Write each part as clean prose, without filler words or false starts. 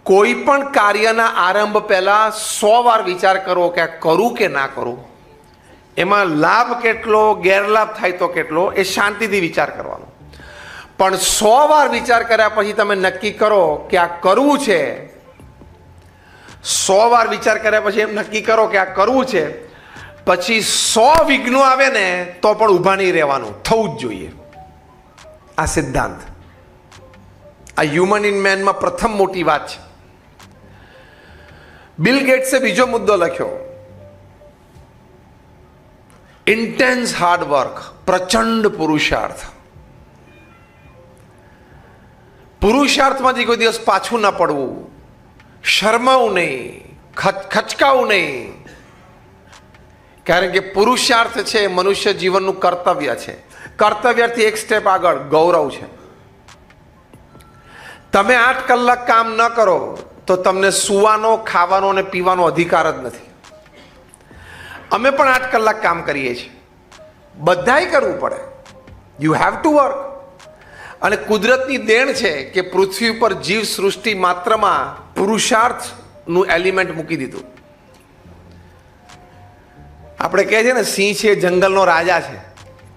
કોઈ પણ કાર્યના આરંભ પહેલાં 100 વાર વિચાર કરો કે આ કરું કે ના કરું, એમાં લાભ કેટલો, ગેરલાભ થાય તો કેટલો, એ શાંતિથી વિચાર કરવાનો. પણ 100 વાર વિચાર કર્યા પછી તમે નક્કી કરો કે આ કરવું છે, 100 વાર વિચાર કર્યા પછી એમ નક્કી કરો કે આ કરવું છે, પછી 100 વિઘ્નો આવે ને તો પણ ઊભા નહીં રહેવાનું, થવું જ જોઈએ. આ સિદ્ધાંત, આ હ્યુમન ઇન મેનમાં પ્રથમ મોટી વાત છે. બિલ ગેટ્સે બીજો મુદ્દો લખ્યો, ઇન્ટેન્સ હાર્ડ વર્ક, પ્રચંડ પુરુષાર્થ. પુરુષાર્થમાંથી કોઈ દિવસ પાછું ના પડવું, શરમાવું નહીં, ખચકાવું નહીં. કારણ કે પુરુષાર્થ છે એ મનુષ્ય જીવનનું કર્તવ્ય છે. કર્તવ્યથી એક સ્ટેપ આગળ ગૌરવ છે. તમે 8 કલાક કામ ન કરો તો તમને સૂવાનો, ખાવાનો અને પીવાનો અધિકાર જ નથી. અમે પણ 8 કલાક કામ કરીએ છીએ, બધાય કરવું પડે. You have to work. અને કુદરતની દેણ છે કે પૃથ્વી ઉપર જીવ સૃષ્ટિ માત્રમાં પુરુષાર્થનું એલિમેન્ટ મૂકી દીધું. આપણે કહે છે ને, સિંહ છે જંગલનો રાજા છે,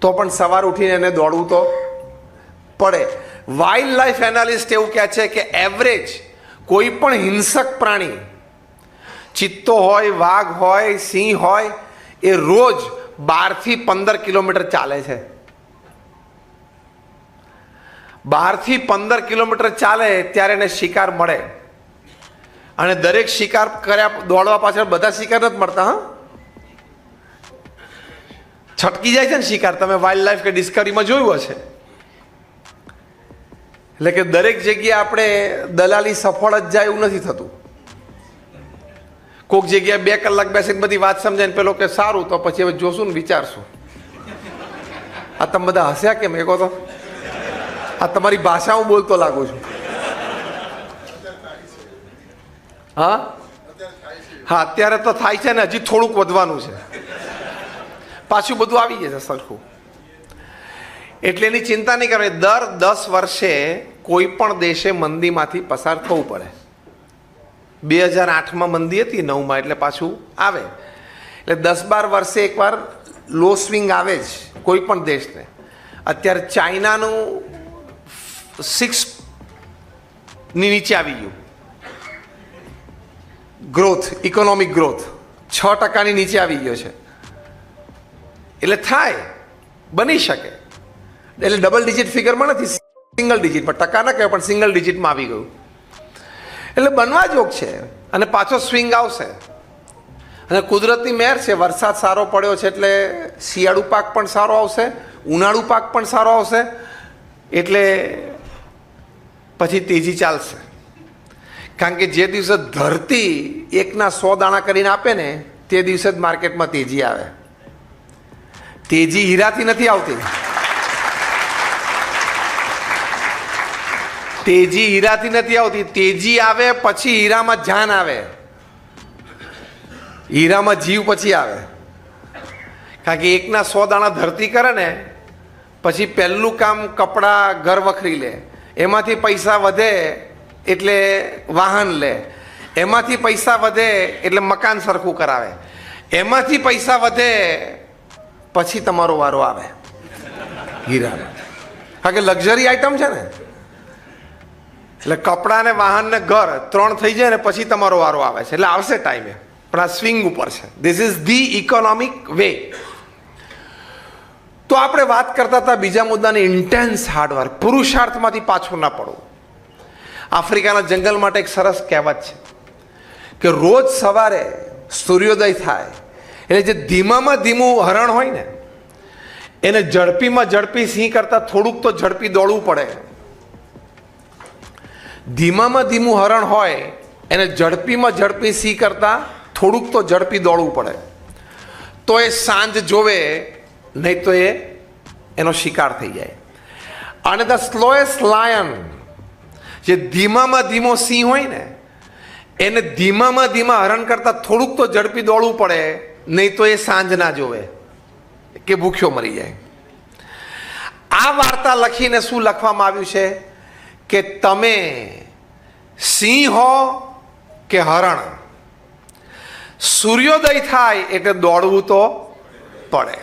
તો પણ સવાર ઉઠીને એને દોડવું તો પડે. વાઇલ્ડ લાઈફ એનાલિસ્ટ એવું કહે છે કે એવરેજ કોઈ પણ હિંસક પ્રાણી, ચિત્તો હોય, વાઘ હોય, સિંહ હોય, એ રોજ 12 થી 15 કિલોમીટર ચાલે છે. 12 થી 15 કિલોમીટર ચાલે ત્યારે એને શિકાર મળે. અને દરેક શિકાર કર્યા દોડવા પાછળ બધા શિકાર નથી મળતા. હા, છટકી જાય છે ને શિકાર. તમે વાઇલ્ડ લાઈફ કે ડિસ્કવરીમાં જોયું હશે. એટલે કે દરેક જગ્યાએ આપણે દલાલી સફળ જ જાય એવું નથી થતું. કોઈક જગ્યાએ 2 કલાક બેસીને બધી વાત સમજાય ને પેલો કે સારું, તો પછી હવે જોશું ને વિચારશું. આ તમે બધા હસ્યા કેમ? એ કહો તો. આ તમારી ભાષા હું બોલતો લાગુ છું. હા હા, અત્યારે તો થાય છે ને, હજી થોડુંક વધવાનું છે, પાછું બધું આવી જશે સરખું. એટલે એની ચિંતા નહીં કરવી. દર 10 વર્ષે કોઈ પણ દેશે મંદીમાંથી પસાર થવું પડે. 2008માં મંદી હતી, 9માં, એટલે પાછું આવે. એટલે 10-12 વર્ષે એકવાર લો સ્વિંગ આવે જ કોઈ પણ દેશને. અત્યારે ચાઇનાનું 6 ની નીચે આવી ગયું ગ્રોથ, ઇકોનોમિક ગ્રોથ 6% નીચે આવી ગયો છે. એટલે થાય, બની શકે. એટલે ડબલ ડિજિટ ફિગરમાં નથી, સિંગલ ડિજિટમાં. ટકા ના કહેવાય પણ સિંગલ ડિજિટમાં આવી ગયું. એટલે બનવા જોગ છે અને પાછો સ્વિંગ આવશે. અને કુદરતની મહેર છે, વરસાદ સારો પડ્યો છે એટલે શિયાળુ પાક પણ સારો આવશે, ઉનાળુ પાક પણ સારો આવશે. એટલે પછી તેજી ચાલશે. કારણ કે જે દિવસે ધરતી 1ના 100 દાણા કરીને આપે ને, તે દિવસે જ માર્કેટમાં તેજી આવે. તેજી હીરાથી નથી આવતી. તેજી હીરાથી નથી આવતી. તેજી આવે પછી હીરામાં જાન આવે, હીરામાં જીવ પછી આવે. કારણ કે 1ના 100 દાણા ધરતી કરે ને, પછી પહેલું કામ કપડાં, ઘર વખરી લે. એમાંથી પૈસા વધે એટલે વાહન લે. એમાંથી પૈસા વધે એટલે મકાન સરખું કરાવે. એમાંથી પૈસા વધે પછી તમારો વારો આવે હીરાનો. કારણ કે લક્ઝરી આઈટમ છે ને. એટલે કપડાં ને વાહન ને ઘર 3 થઈ જાય ને પછી તમારો વારો આવે છે. એટલે આવશે ટાઈમે, પણ આ સ્વિંગ ઉપર છે. This is the economic way. તો આપણે વાત કરતા હતા બીજા મુદ્દાની, ઇન્ટેન્સ હાર્ડવર્ક, પુરુષાર્થમાંથી પાછું ના પડવું. આફ્રિકાના જંગલ માટે એક સરસ કહેવત છે કે રોજ સવારે સૂર્યોદય થાય એટલે જે ધીમામાં ધીમું હરણ હોય ને, એને ઝડપીમાં ઝડપી સિંહ કરતાં થોડુંક તો ઝડપી દોડવું પડે. ધીમામાં ધીમું હરણ હોય એને ઝડપીમાં ઝડપી સિંહ કરતાં થોડુંક તો ઝડપી દોડવું પડે. તો એ સાંજ જોવે, નહીં તો એનો શિકાર થઈ જાય. અને ધ સ્લોએસ્ટ લાયન, જે ધીમામાં ધીમો સિંહ હોય ને, એને ધીમામાં ધીમા હરણ કરતાં થોડુંક તો ઝડપી દોડવું પડે, નહીં તો એ સાંજ ના જોવે કે ભૂખ્યો મરી જાય. આ વાર્તા લખીને શું લખવામાં આવ્યું છે કે તમે સિંહ હો કે હરણ, સૂર્યોદય થાય એટલે દોડવું તો પડે.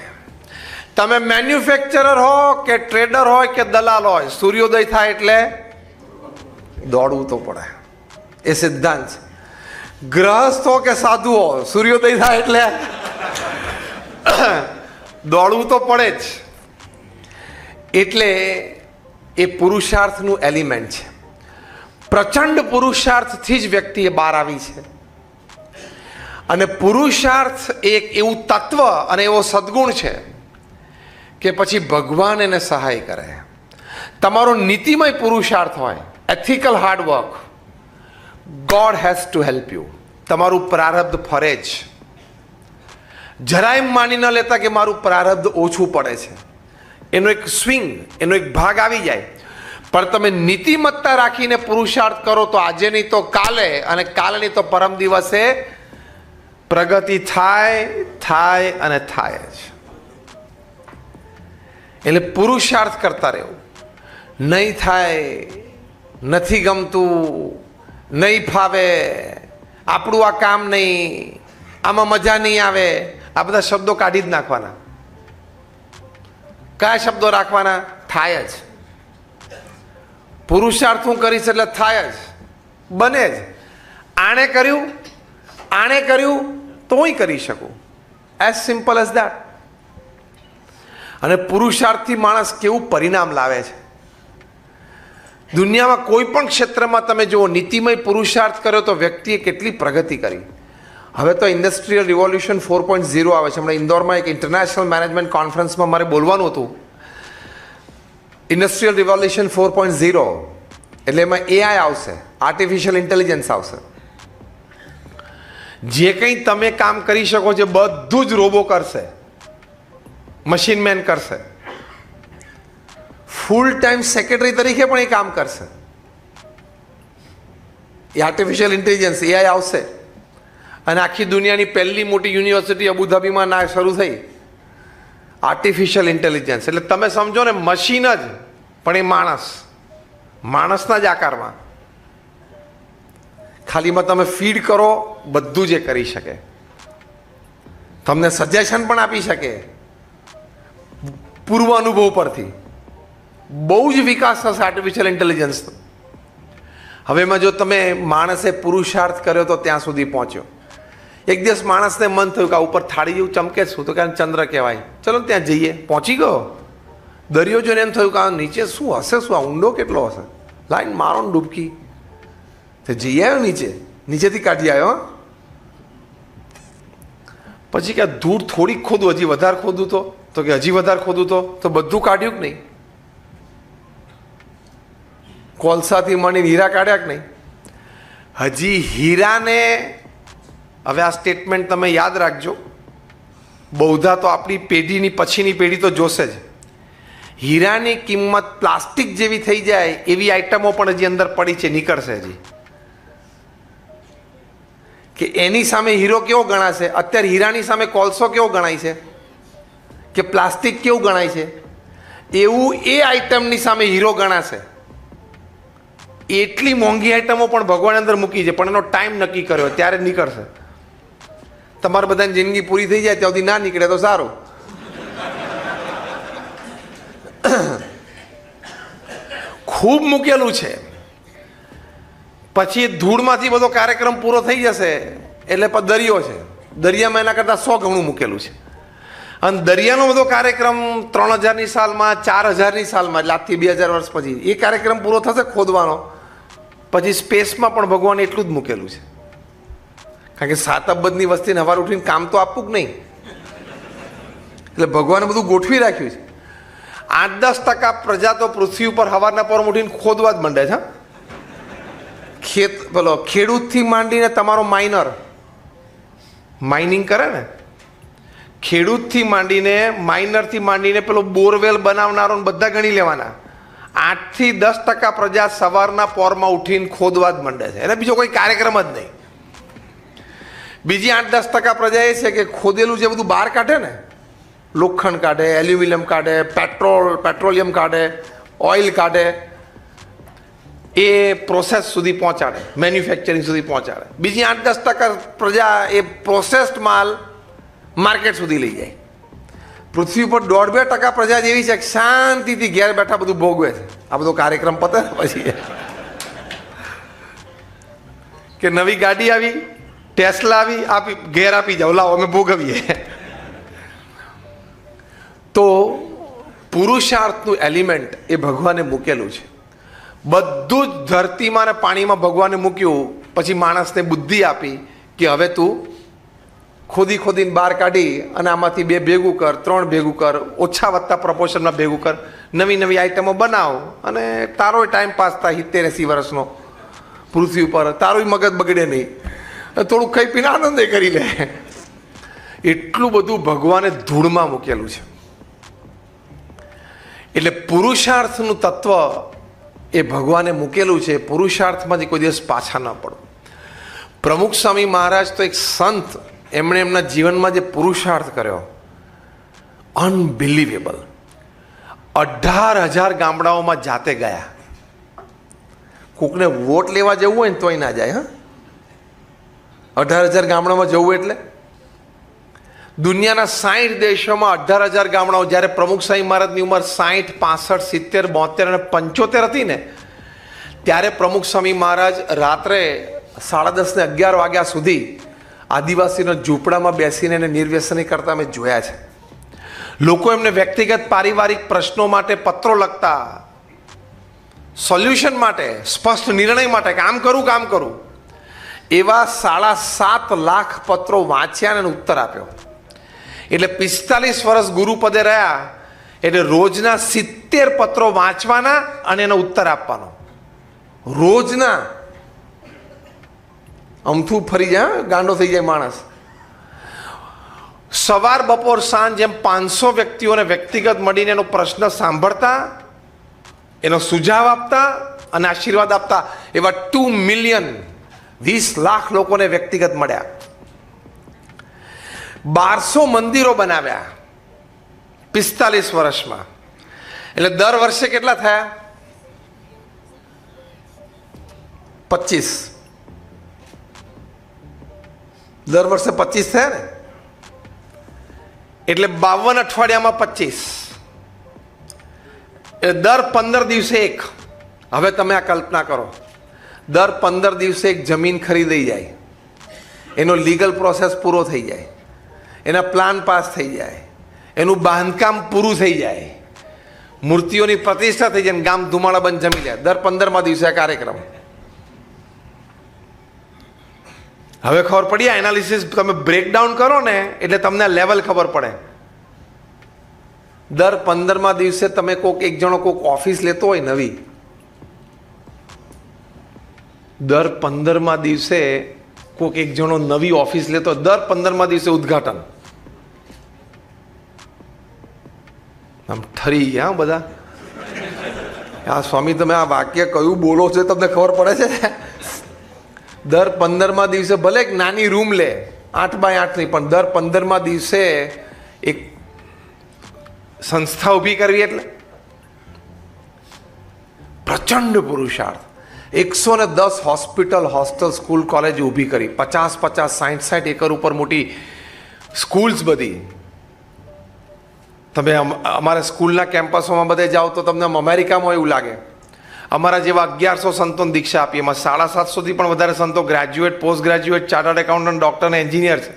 તમે મેન્યુફેક્ચરર હો કે ટ્રેડર હોય કે દલાલ હોય, સૂર્યોદય થાય એટલે દોડવું તો પડે. એ સિદ્ધાંત છે. ગૃહસ્થ હો કે સાધુ હો, સૂર્યોદય થાય એટલે દોડવું તો પડે જ. એટલે એ પુરુષાર્થનું એલિમેન્ટ છે. પ્રચંડ પુરુષાર્થથી જ વ્યક્તિ એ બહાર આવી છે. અને પુરુષાર્થ એક એવું તત્વ અને એવો સદગુણ છે કે પછી ભગવાન એને સહાય કરે. તમારો નીતિમય પુરુષાર્થ હોય, ethical hard work, God has to help you. તમારું પ્રારબ્ધ ફરે જ. જરાય માની ન લેતા કે મારું પ્રારબ્ધ ઓછું પડે છે. એનો એક સ્વિંગ, એનો એક ભાગ આવી જાય. પણ તમે નીતિમત્તા રાખીને પુરુષાર્થ કરો તો આજે નહીં તો કાલે, અને કાલે નહીં તો પરમ દિવસે પ્રગતિ થાય અને થાય જ. એટલે પુરુષાર્થ કરતા રહેવું. નહીં થાય, નથી ગમતું, નહીં ફાવે, આપણું આ કામ નહીં, આમાં મજા નહીં આવે, આ બધા શબ્દો કાઢી જ નાખવાના. કયા શબ્દો રાખવાના? થાય જ. પુરુષાર્થ હું કરીશ એટલે થાય જ, બને જ. આણે કર્યું તો હું કરી શકું. As simple as that. અને પુરુષાર્થથી માણસ કેવું પરિણામ લાવે છે. દુનિયામાં કોઈ પણ ક્ષેત્રમાં તમે જુઓ, નીતિમય પુરુષાર્થ કર્યો તો વ્યક્તિએ કેટલી પ્રગતિ કરી. હવે તો ઇન્ડસ્ટ્રીયલ રિવોલ્યુશન 4.0 આવે છે. હમણાં ઇન્દોરમાં એક ઇન્ટરનેશનલ મેનેજમેન્ટ કોન્ફરન્સમાં મારે બોલવાનું હતું. ઇન્ડસ્ટ્રીયલ રિવોલ્યુશન 4.0 એટલે એમાં એઆઈ આવશે, આર્ટિફિશિયલ ઇન્ટેલિજન્સ આવશે. જે કંઈ તમે કામ કરી શકો છો બધું જ રોબો કરશે, મશીન મેન કરશે. ફૂલ ટાઈમ સેક્રેટરી તરીકે પણ એ કામ કરશે. એ આર્ટિફિશિયલ ઇન્ટેલિજન્સ એઆઈ આવશે. અને આખી દુનિયાની પહેલી મોટી યુનિવર્સિટી અબુધાબીમાં ના શરૂ થઈ આર્ટિફિશિયલ ઇન્ટેલિજન્સ. એટલે તમે સમજો ને, મશીન જ, પણ એ માણસના જ આકારમાં. ખાલીમાં તમે ફીડ કરો, બધું જ એ કરી શકે. તમને સજેશન પણ આપી શકે પૂર્વ અનુભવ પરથી. બહુ જ વિકાસ થશે આર્ટિફિશિયલ ઇન્ટેલિજન્સનો. હવે એમાં જો તમે માણસે પુરુષાર્થ કર્યો તો ત્યાં સુધી પહોંચ્યો. એક દિવસ માણસને મન થયું કે આ ઉપર થાળી જેવું ચમકે શું, તો કે ચંદ્ર કહેવાય, ચલો ત્યાં જઈએ. પહોંચી ગયો. દરિયો જોઈને એમ થયું કે આ નીચે શું હશે, શું આ ઊંડો કેટલો હશે, લાઈન મારો ને ડૂબકી. તો જઈ આવ્યો નીચેથી કાઢી આવ્યો. પછી કે દૂર થોડીક ખોદું, હજી વધારે ખોદું તો કે હજી વધારે ખોદું તો બધું કાઢ્યું કે નહીં? કોલસાથી મળીને હીરા કાઢ્યા કે નહીં? હજી હીરાને, હવે આ સ્ટેટમેન્ટ તમે યાદ રાખજો, બહુધા તો આપણી પેઢીની પછીની પેઢી તો જોશે જ. હીરાની કિંમત પ્લાસ્ટિક જેવી થઈ જાય એવી આઈટમો પણ હજી અંદર પડી છે, નીકળશે હજી. કે એની સામે હીરો કેવો ગણાશે? અત્યારે હીરાની સામે કોલસો કેવો ગણાય છે, કે પ્લાસ્ટિક કેવું ગણાય છે, એવું એ આઈટમની સામે હીરો ગણાશે. એટલી મોંઘી આઈટમો પણ ભગવાન અંદર મૂકી છે, પણ એનો ટાઈમ નક્કી કર્યો, ત્યારે નીકળશે. તમારે બધાની જિંદગી પૂરી થઈ જાય ત્યાં સુધી ના નીકળે તો સારું. ખૂબ મૂકેલું છે. પછી ધૂળમાંથી બધો કાર્યક્રમ પૂરો થઈ જશે એટલે દરિયો છે. દરિયામાં એના કરતાં 100 ગણું મૂકેલું છે. અને દરિયાનો બધો કાર્યક્રમ 3000ની સાલમાં, 4000ની સાલમાં, એટલે આજથી 2000 વર્ષ પછી એ કાર્યક્રમ પૂરો થશે ખોદવાનો. પછી સ્પેસમાં પણ ભગવાને એટલું જ મૂકેલું છે. કારણ કે 7 અબજની વસ્તીને સવારે ઉઠીને કામ તો આપવું જ નહીં. એટલે ભગવાને બધું ગોઠવી રાખ્યું છે. 8-10% પ્રજા તો પૃથ્વી ઉપર સવારના પોરમાં ઉઠીને ખોદવા જ માંડે છે. ખેડૂતથી માંડીને તમારો માઇનિંગ કરે ને, ખેડૂતથી માંડીને, માઇનરથી માંડીને પેલો બોરવેલ બનાવનારો બધા ગણી લેવાના. 8-10% પ્રજા સવારના પોરમાં ઉઠીને ખોદવા જ માંડે છે. એને બીજો કોઈ કાર્યક્રમ જ નહીં. બીજી 8-10% પ્રજા એ છે કે ખોદેલું જે બધું બહાર કાઢે ને, લોખંડ કાઢે, એલ્યુમિનિયમ કાઢે, પેટ્રોલિયમ કાઢે, ઓઇલ કાઢે, એ પ્રોસેસ સુધી પહોંચાડે, મેન્યુફેક્ચરિંગ સુધી પહોંચાડે. બીજી 8-10% પ્રજા એ પ્રોસેસ્ડ માલ માર્કેટ સુધી લઈ જાય. પૃથ્વી પર 1.5-2% પ્રજા જેવી છે કે શાંતિથી ઘેર બેઠા બધું ભોગવે છે. આ બધો કાર્યક્રમ પતે પછી કે નવી ગાડી આવી, ટેસ્લા આવી, આપી ઘેર આપી જાઓ, લાવો અમે ભોગવીએ. તો પુરુષાર્થનું એલિમેન્ટ એ ભગવાને મૂકેલું છે. બધું જ ધરતીમાં ને પાણીમાં ભગવાને મૂક્યું, પછી માણસને બુદ્ધિ આપી કે હવે તું ખોદીને બહાર કાઢી અને આમાંથી 2 ભેગું કર, 3 ભેગું કર, ઓછા વધતા પ્રપોર્શનમાં ભેગું કર, નવી આઈટમો બનાવ અને તારોય ટાઈમ પાસ થાય 70-80 વર્ષનો પૃથ્વી ઉપર, તારોય મગજ બગડે નહીં, થોડુંક ખાઈ પીને આનંદ કરી લે. એટલું બધું ભગવાને ધૂળમાં મૂકેલું છે. એટલે પુરુષાર્થનું તત્વ એ ભગવાને મૂકેલું છે. પુરુષાર્થમાંથી કોઈ દિવસ પાછા ન પડો. પ્રમુખ સ્વામી મહારાજ તો એક સંત, એમણે એમના જીવનમાં જે પુરુષાર્થ કર્યો, અનબિલિવેબલ. 18,000 ગામડાઓમાં જાતે ગયા. કોકને વોટ લેવા જવું હોય ને તોય ના જાય. હા, 18,000 ગામડામાં જવું એટલે દુનિયાના 60 દેશોમાં 18,000 ગામડાઓ. જ્યારે પ્રમુખ સ્વામી મહારાજની ઉંમર 60, 65, 70, 72 અને 75 હતી ને, ત્યારે પ્રમુખ સ્વામી મહારાજ રાત્રે 10:30 ને 11 વાગ્યા સુધી આદિવાસીના ઝૂંપડામાં બેસીને એને નિર્વ્યસની કરતા અમે જોયા છે. લોકો એમને વ્યક્તિગત પારિવારિક પ્રશ્નો માટે પત્રો લખતા, સોલ્યુશન માટે, સ્પષ્ટ નિર્ણય માટે કે આમ કરું. એવા 7.5 લાખ પત્રો વાંચ્યા અને ઉત્તર આપ્યો. એટલે 45 વર્ષ ગુરુપદે રહ્યા એટલે રોજના 70 પત્રો વાંચવાના અને એનો ઉત્તર આપવાનો. રોજના. અમથું ફરી જાય, ગાંડો થઈ જાય માણસ. સવાર બપોર સાંજ એમ 500 વ્યક્તિઓને વ્યક્તિગત મળીને એનો પ્રશ્ન સાંભળતા, એનો સુઝાવ આપતા અને આશીર્વાદ આપતા. એવા 2 મિલિયન 20 લાખ લોકોને વ્યક્તિગત મળ્યા. 1200 મંદિરો બનાવ્યા 45 વર્ષમાં. એટલે દર વર્ષે કેટલા થયા? 25. દર વર્ષે 25 થયા ને, એટલે 52 અઠવાડિયામાં 25. એટલે દર 15 દિવસે એક. હવે તમે આ કલ્પના કરો, દર 15 દિવસે એક જમીન ખરીદાઈ જાય, એનો લીગલ પ્રોસેસ પૂરો થઈ જાય, એના પ્લાન પાસ થઈ જાય, એનું બાંધકામ પૂરું થઈ જાય, મૂર્તિઓની પ્રતિષ્ઠા થઈ જાય, ગામ ધુમાડા બંધ જમી જાય. દર 15મા દિવસે આ કાર્યક્રમ. હવે ખબર પડી, આ એનાલિસિસ તમે બ્રેકડાઉન કરો ને એટલે તમને લેવલ ખબર પડે. દર 15મા દિવસે તમે એક જણો ઓફિસ લેતો હોય નવી, દર 15મા દિવસે એક જણો નવી ઓફિસ લેતો, દર 15મા દિવસે ઉદ્ઘાટન. આમ ઠરી ગયા બધા. આ સ્વામી તમે આ વાક્ય કયું બોલો છો તમને ખબર પડે છે? દર 15મા દિવસે ભલે એક નાની રૂમ લે, 8x8 નહીં, પણ દર 15મા દિવસે એક સંસ્થા ઊભી કરવી એટલે પ્રચંડ પુરુષાર્થ. 110 હોસ્પિટલ, હોસ્ટેલ, સ્કૂલ, કોલેજ ઊભી કરી, 50, 60 એકર ઉપર મોટી સ્કૂલ્સ બધી. તમે અમારા સ્કૂલના કેમ્પસોમાં બધે જાઓ તો તમને અમેરિકામાં એવું લાગે. અમારા જેવા 1100 સંતોને દીક્ષા આપી, એમાં 750થી પણ વધારે સંતો graduate, post graduate, chartered accountant, doctor અને એન્જિનિયર છે.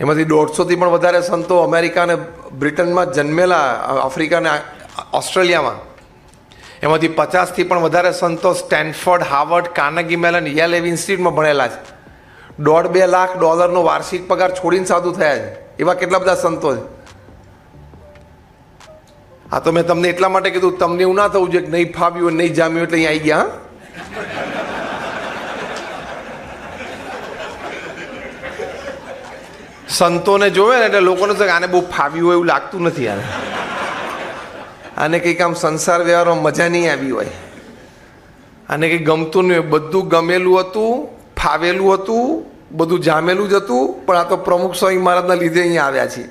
એમાંથી 150થી પણ વધારે સંતો અમેરિકા અને બ્રિટનમાં જન્મેલા, આફ્રિકા અને ઓસ્ટ્રેલિયામાં. એમાંથી 50થી પણ વધારે સંતો Stanford, Harvard, Carnegie Mellon, Yale ઇન્સ્ટિટ્યૂટમાં ભણેલા છે. $1.5 લાખ વાર્ષિક પગાર છોડીને સાધુ થયા છે. એવા કેટલા બધા સંતો છે. આ તો મેં તમને એટલા માટે કીધું, તમને એવું ના થવું જોઈએ કે નહીં ફાવ્યું, નહીં જામ્યું એટલે અહીં આવી ગયા. સંતોને જોવે ને એટલે લોકોને તો આને બહુ ફાવ્યું હોય એવું લાગતું નથી. આને કંઈક આમ સંસાર વ્યવહારમાં મજા નહીં આવી હોય, આને કંઈક ગમતું નહીં હોય. બધું ગમેલું હતું, ફાવેલું હતું, બધું જામેલું જ હતું, પણ આ તો પ્રમુખ સ્વામી મહારાજના લીધે અહીંયા આવ્યા છીએ.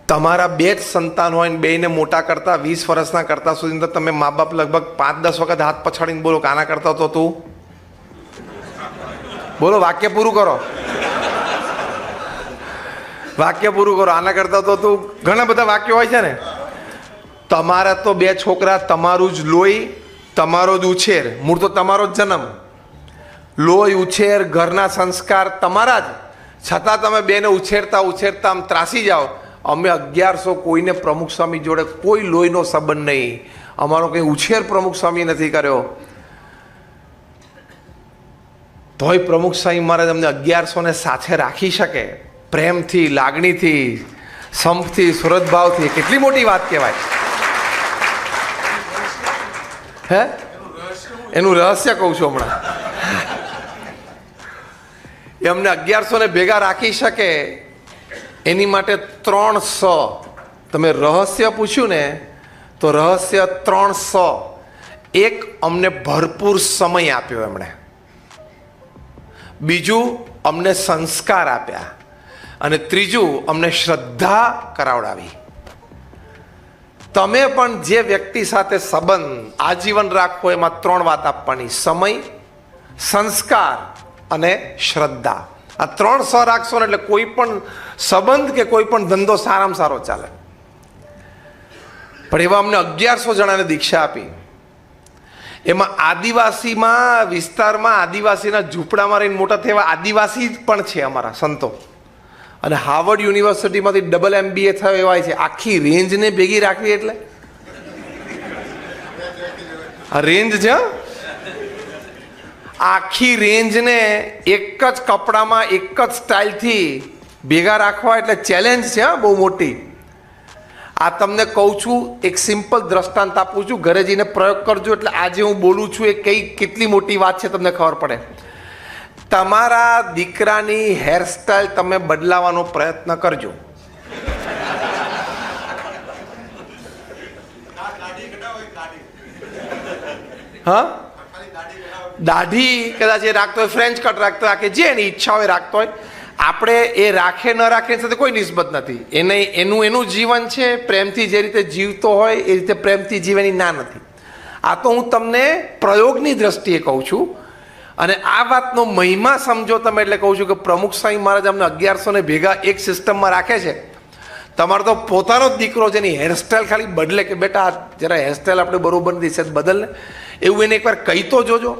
તમારા બે જ સંતાન હોય ને બેને મોટા કરતા 20 વર્ષના કરતા સુધી તો તમે મા બાપ લગભગ 5-10 વખત હાથ પછાડીને બોલો કે આના કરતા તો તું બોલો, વાક્ય પૂરું કરો, વાક્ય પૂરું કરો. આના કરતા તો તું, ઘણા બધા વાક્યો હોય છે ને. તમારા તો બે છોકરા, તમારું જ લોહી, તમારો જ ઉછેર, મૂળ તો તમારો જ જન્મ, લોહી, ઉછેર, ઘરના સંસ્કાર તમારા જ, છતાં તમે બેને ઉછેરતા ઉછેરતા આમ ત્રાસી જાઓ. અમે 1100 કોઈને પ્રમુખ સ્વામી જોડે કોઈ લોહીનો સંબંધ નહીં, અમારો કંઈ ઉછેર પ્રમુખ સ્વામી નથી કર્યો, તોય પ્રમુખ સ્વામી મહારાજ અમને 1100 ને સાથે રાખી શકે પ્રેમથી, લાગણીથી, સંપથી, સુરતભાવથી. કેટલી મોટી વાત કહેવાય. હે, એનું રહસ્ય કહું છું હમણાં. એ અમને 1100 ને ભેગા રાખી શકે એની માટે 300. તમે રહસ્ય પૂછ્યું ને તો રહસ્ય 300. એક, અમને ભરપૂર સમય આપ્યો એમણે. બીજું, અમને સંસ્કાર આપ્યા. અને ત્રીજું, અમને શ્રદ્ધા કરાવડાવી. તમે પણ જે વ્યક્તિ સાથે સંબંધ આજીવન રાખવો એમાં 3 વાત આપવાની: સમય, સંસ્કાર અને શ્રદ્ધા. આ 300 રાખશો ને એટલે કોઈ પણ સંબંધ કે કોઈ પણ ધંધો સારામાં સારો ચાલે. પણ એવા અમને 1100 જણાને દીક્ષા આપી. એમાં આદિવાસીમાં વિસ્તારમાં આદિવાસીના ઝૂંપડામાં રહીને મોટા થયા આદિવાસી પણ છે અમારા સંતો. અને હાર્વર્ડ યુનિવર્સિટીમાંથી ડબલ MBA થયો એવા છે. આખી રેન્જને ભેગી રાખવી એટલે આ રેન્જ છે. આખી રેન્જને એક જ કપડામાં એક જ સ્ટાઇલથી ભેગા રાખવા એટલે ચેલેન્જ છે, બહુ મોટી. આ તમને કહું છું, એક સિમ્પલ દ્રષ્ટાંત આપું છું, ઘરે જઈને પ્રયોગ કરજો એટલે આજે હું બોલું છું એ કેટલી મોટી વાત છે તમને ખબર પડે. તમારા દીકરાની હેરસ્ટાઇલ તમે બદલાવાનો પ્રયત્ન કરજો. હા, દાઢી કદાચ એ રાખતો હોય, ફ્રેન્ચ કટ રાખતો હોય, કે જે એની ઈચ્છા હોય રાખતો હોય. આપણે એ રાખે ન રાખે સાથે કોઈ નિસ્બત નથી. એનું જીવન છે, પ્રેમથી જે રીતે જીવતો હોય એ રીતે પ્રેમથી જીવવાની ના નથી. આ તો હું તમને પ્રયોગની દ્રષ્ટિએ કહું છું. અને આ વાતનો મહિમા સમજો તમે એટલે કહું છું કે પ્રમુખ સ્વામી મહારાજ અમને 1100 ને ભેગા એક સિસ્ટમમાં રાખે છે. તમારો તો પોતાનો જ દીકરો છે, એની હેરસ્ટાઈલ ખાલી બદલે કે બેટા જરા હેરસ્ટાઈલ આપણે બરોબર નથી, છે બદલને, એવું એને એકવાર કહી તો જોજો.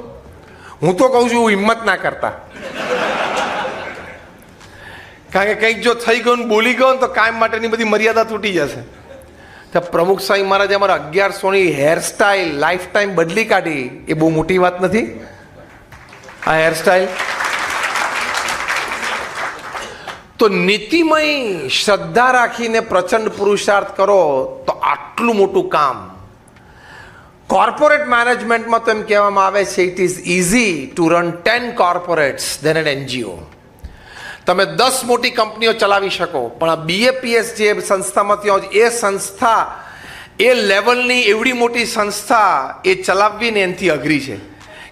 હું તો કહું છું હિંમત ના કરતા, કારણ કે કંઈક જો થઈ ગયું બોલી ગયો ને તો કાયમ માટેની બધી મર્યાદા તૂટી જશે. તો પ્રમુખ સ્વામી મહારાજે અમારા 1100ની હેરસ્ટાઈલ લાઈફ ટાઈમ બદલી કાઢી. એ બહુ મોટી વાત નથી આ હેરસ્ટાઈલ? તો નીતિમય શ્રદ્ધા રાખીને પ્રચંડ પુરુષાર્થ કરો તો આટલું મોટું કામ. કોર્પોરેટ મેનેજમેન્ટમાં તો એમ કહેવામાં આવે છે it is easy to run 10 corporates than an NGO. તમે 10 મોટી કંપનીઓ ચલાવી શકો, પણ આ BAPS જે સંસ્થામાંથી આવે એ સંસ્થા, એ લેવલની એવડી મોટી સંસ્થા એ ચલાવવી ને એનાથી અઘરી છે.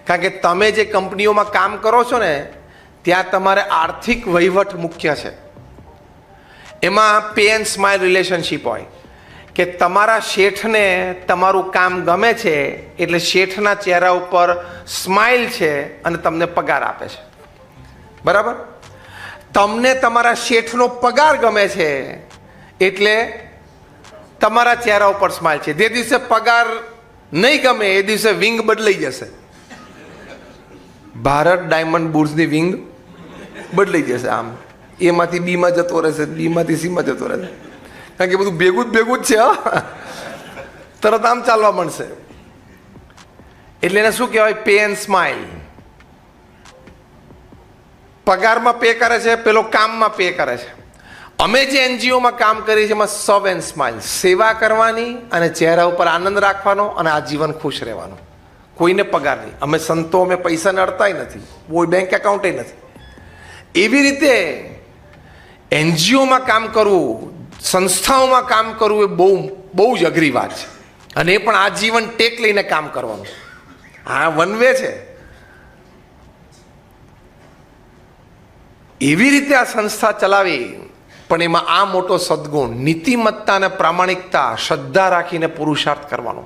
કારણ કે તમે જે કંપનીઓમાં કામ કરો છો ને ત્યાં તમારે આર્થિક વહીવટ મુખ્ય છે. એમાં પે એન્ડ સ્માઇલ રિલેશનશીપ હોય કે તમારા શેઠને તમારું કામ ગમે છે એટલે શેઠના ચહેરા ઉપર સ્માઇલ છે અને તમને પગાર આપે છે. બરાબર? તમને તમારા શેઠનો પગાર ગમે છે એટલે તમારા ચહેરા ઉપર સ્માઇલ છે. જે દિવસે પગાર નહીં ગમે એ દિવસે વિંગ બદલાઈ જશે. ભારત ડાયમંડ બુર્સની વિંગ બદલાઈ જશે. આમ એમાંથી બીમાં જતો રહેશે, બીમાંથી સીમાં જતો રહેશે, કારણ કે બધું ભેગું જ છે. તરત આમ ચાલવા માંડશે. એટલે એને શું કહેવાય? Pay and smile. પગારમાં પે કરે છે, પેલો કામમાં પે કરે છે. અમે જે NGOમાં કામ કરીએ છીએ એમાં સર્વ એન્ડ સ્માઇલ, સેવા કરવાની અને ચહેરા ઉપર આનંદ રાખવાનો અને આજીવન ખુશ રહેવાનું. કોઈને પગાર નહીં. અમે સંતો અમે પૈસાને અડતાય નથી, કોઈ બેંક એકાઉન્ટે નથી. એવી રીતે NGOમાં કામ કરવું, સંસ્થાઓમાં કામ કરવું એ બહુ જ અઘરી વાત છે. અને એ પણ આજીવન ટેક લઈને કામ કરવાનું. હા, વન વે છે. એવી રીતે આ સંસ્થા ચલાવી પણ એમાં આ મોટો સદ્ગુણ નીતિમત્તા અને પ્રામાણિકતા, શ્રદ્ધા રાખીને પુરુષાર્થ કરવાનો.